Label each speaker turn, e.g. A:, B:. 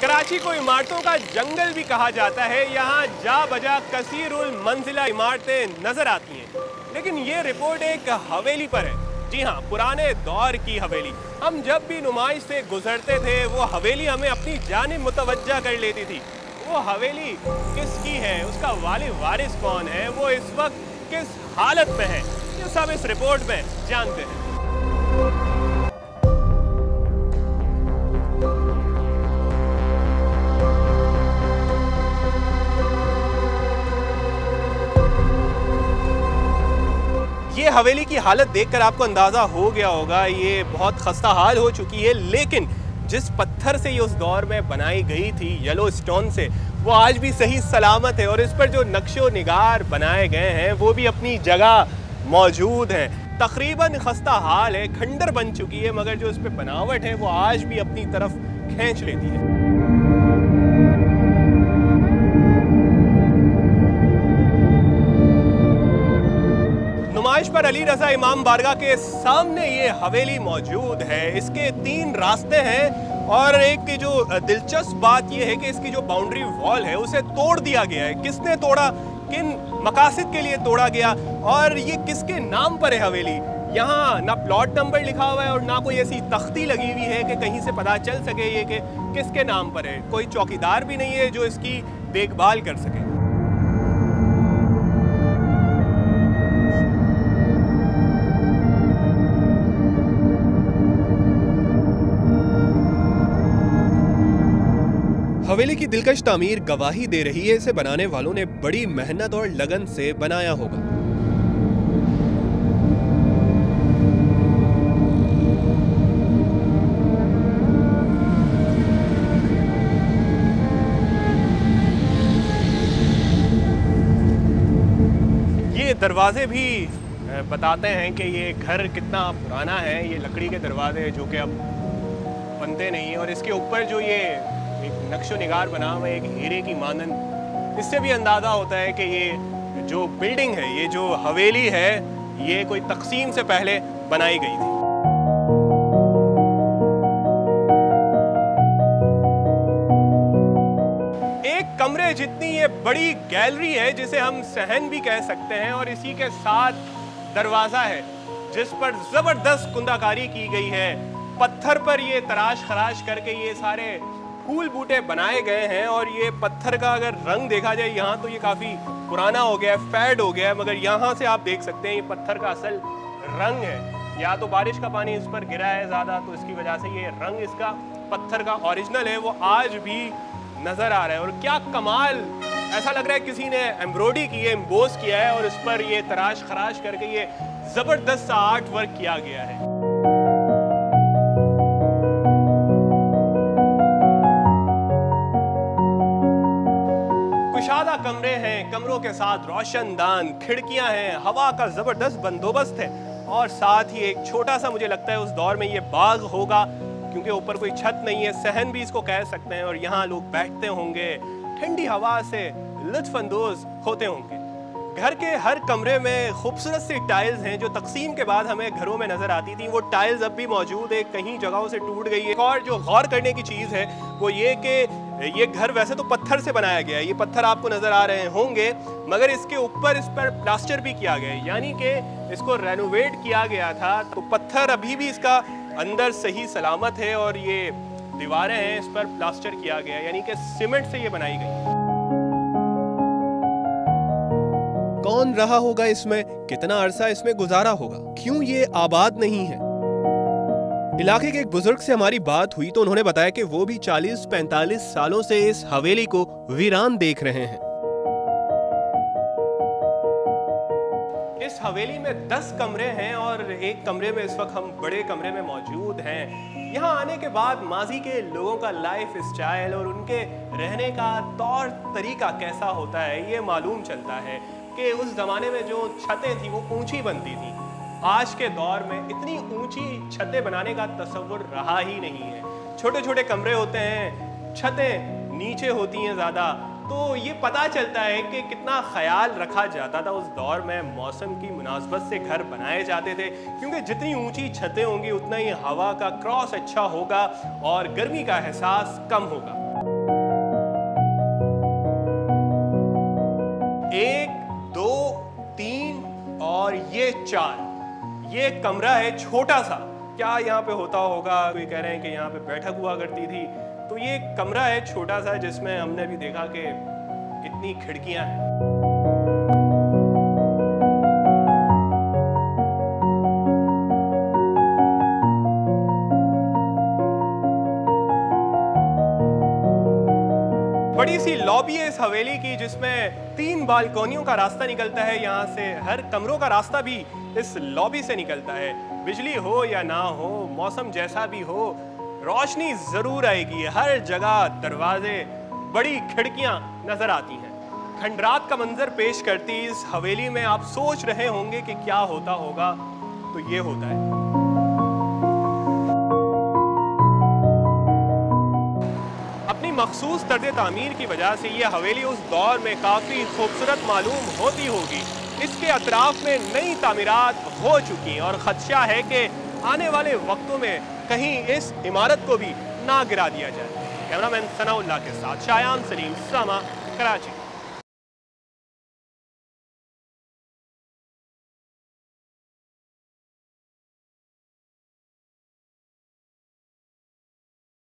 A: कराची को इमारतों का जंगल भी कहा जाता है। यहाँ जा बजा कसीरुल मंजिला इमारतें नजर आती हैं, लेकिन ये रिपोर्ट एक हवेली पर है। जी हाँ, पुराने दौर की हवेली। हम जब भी नुमाइश से गुजरते थे वो हवेली हमें अपनी जानिब मुतवज्जा कर लेती थी। वो हवेली किसकी है, उसका वारिस कौन है, वो इस वक्त किस हालत में है, ये सब इस रिपोर्ट में जानते हैं। ये हवेली की हालत देखकर आपको अंदाजा हो गया होगा, ये बहुत खस्ता हाल हो चुकी है। लेकिन जिस पत्थर से ये उस दौर में बनाई गई थी, येलो स्टोन से, वो आज भी सही सलामत है और इस पर जो नक्शो निगार बनाए गए हैं वो भी अपनी जगह मौजूद हैं। तकरीबन खस्ता हाल है, खंडर बन चुकी है, मगर जो इस पर बनावट है वो आज भी अपनी तरफ खींच लेती है। नुमाइश पर अली रजा इमाम बारगाह के सामने ये हवेली मौजूद है। इसके 3 रास्ते हैं और एक की जो दिलचस्प बात यह है कि इसकी जो बाउंड्री वॉल है उसे तोड़ दिया गया है। किसने तोड़ा, किन मकासद के लिए तोड़ा गया और ये किसके नाम पर है हवेली? यहाँ ना प्लॉट नंबर लिखा हुआ है और ना कोई ऐसी तख्ती लगी हुई है कि कहीं से पता चल सके ये कि किसके नाम पर है। कोई चौकीदार भी नहीं है जो इसकी देखभाल कर सके। हवेली की दिलकश तामीर गवाही दे रही है, इसे बनाने वालों ने बड़ी मेहनत और लगन से बनाया होगा। ये दरवाजे भी बताते हैं कि ये घर कितना पुराना है। ये लकड़ी के दरवाजे जो कि अब बनते नहीं है और इसके ऊपर जो ये एक नक्शो निगार बना हुआ है एक हीरे की मानन, इससे भी अंदाज़ा होता है कि ये जो बिल्डिंग है, ये जो हवेली है, ये कोई तकसीम से पहले बनाई गई थी। एक कमरे जितनी ये बड़ी गैलरी है जिसे हम सहन भी कह सकते हैं और इसी के साथ दरवाज़ा है जिस पर ज़बरदस्त कुंदाकारी की गई है। पत्थर पर ये तराश खराश करके ये सारे फूल बूटे बनाए गए हैं और ये पत्थर का अगर रंग देखा जाए यहाँ तो ये काफ़ी पुराना हो गया है, फेड हो गया है, मगर यहाँ से आप देख सकते हैं ये पत्थर का असल रंग है। या तो बारिश का पानी इस पर गिरा है ज़्यादा तो इसकी वजह से ये रंग इसका पत्थर का ओरिजिनल है वो आज भी नज़र आ रहा है। और क्या कमाल, ऐसा लग रहा है किसी ने एम्ब्रॉयडरी की है, एम्बोस किया है और इस पर ये तराश खराश करके ये ज़बरदस्त सा आर्ट वर्क किया गया है। कुशादा कमरे हैं, कमरों के साथ रोशनदान खिड़कियां हैं, हवा का जबरदस्त बंदोबस्त है और साथ ही एक छोटा सा, मुझे लगता है उस दौर में ये बाग होगा क्योंकि ऊपर कोई छत नहीं है, सहन भी इसको कह सकते हैं और यहाँ लोग बैठते होंगे, ठंडी हवा से लुत्फानंदोज होते होंगे। घर के हर कमरे में खूबसूरत सी टाइल्स हैं जो तकसीम के बाद हमें घरों में नजर आती थी। वो टाइल्स अब भी मौजूद है, कहीं जगहों से टूट गई है। और जो गौर करने की चीज़ है वो ये कि ये घर वैसे तो पत्थर से बनाया गया है, ये पत्थर आपको नजर आ रहे होंगे, मगर इसके ऊपर इस पर प्लास्टर भी किया गया है, यानी कि इसको रेनोवेट किया गया था। तो पत्थर अभी भी इसका अंदर सही सलामत है और ये दीवारें हैं इस पर प्लास्टर किया गया है, यानी कि सीमेंट से ये बनाई गई। कौन रहा होगा इसमें, कितना अरसा इसमें गुजारा होगा, क्यों ये आबाद नहीं है? इलाके के एक बुजुर्ग से हमारी बात हुई तो उन्होंने बताया कि वो भी 40-45 सालों से इस हवेली को वीरान देख रहे हैं। इस हवेली में 10 कमरे हैं और एक कमरे में इस वक्त हम बड़े कमरे में मौजूद हैं। यहाँ आने के बाद माजी के लोगों का लाइफ स्टाइल और उनके रहने का तौर तरीका कैसा होता है ये मालूम चलता है कि उस जमाने में जो छतें थी वो ऊंची बनती थी। आज के दौर में इतनी ऊंची छतें बनाने का तस्वुर रहा ही नहीं है। छोटे छोटे कमरे होते हैं, छतें नीचे होती हैं ज़्यादा, तो ये पता चलता है कि कितना ख्याल रखा जाता था उस दौर में। मौसम की मुनासबत से घर बनाए जाते थे क्योंकि जितनी ऊंची छतें होंगी उतना ही हवा का क्रॉस अच्छा होगा और गर्मी का एहसास कम होगा। 4। ये कमरा है छोटा सा। क्या यहाँ पे होता होगा? कोई कह रहे हैं कि यहाँ पे बैठक हुआ करती थी। तो ये कमरा है छोटा सा जिसमें हमने भी देखा कि कितनी खिड़कियां हैं। बड़ी सी लॉबी है इस हवेली की जिसमें 3 बालकोनियों का रास्ता निकलता है। यहाँ से हर कमरों का रास्ता भी इस लॉबी से निकलता है। बिजली हो या ना हो, मौसम जैसा भी हो, रोशनी जरूर आएगी। हर जगह दरवाजे, बड़ी खिड़कियां नजर आती हैं। खंडरात का मंजर पेश करती इस हवेली में आप सोच रहे होंगे कि क्या होता होगा, तो ये होता है। अपनी मखसूस तर्ज तामीर की वजह से ये हवेली उस दौर में काफ़ी खूबसूरत मालूम होती होगी। इसके अतराफ में नई तामीरात हो चुकी और खदशा है कि आने वाले वक्तों में कहीं इस इमारत को भी ना गिरा दिया जाए। कैमरामैन सनाउल्लाह के साथ शायान सलीम, सामा, कराची।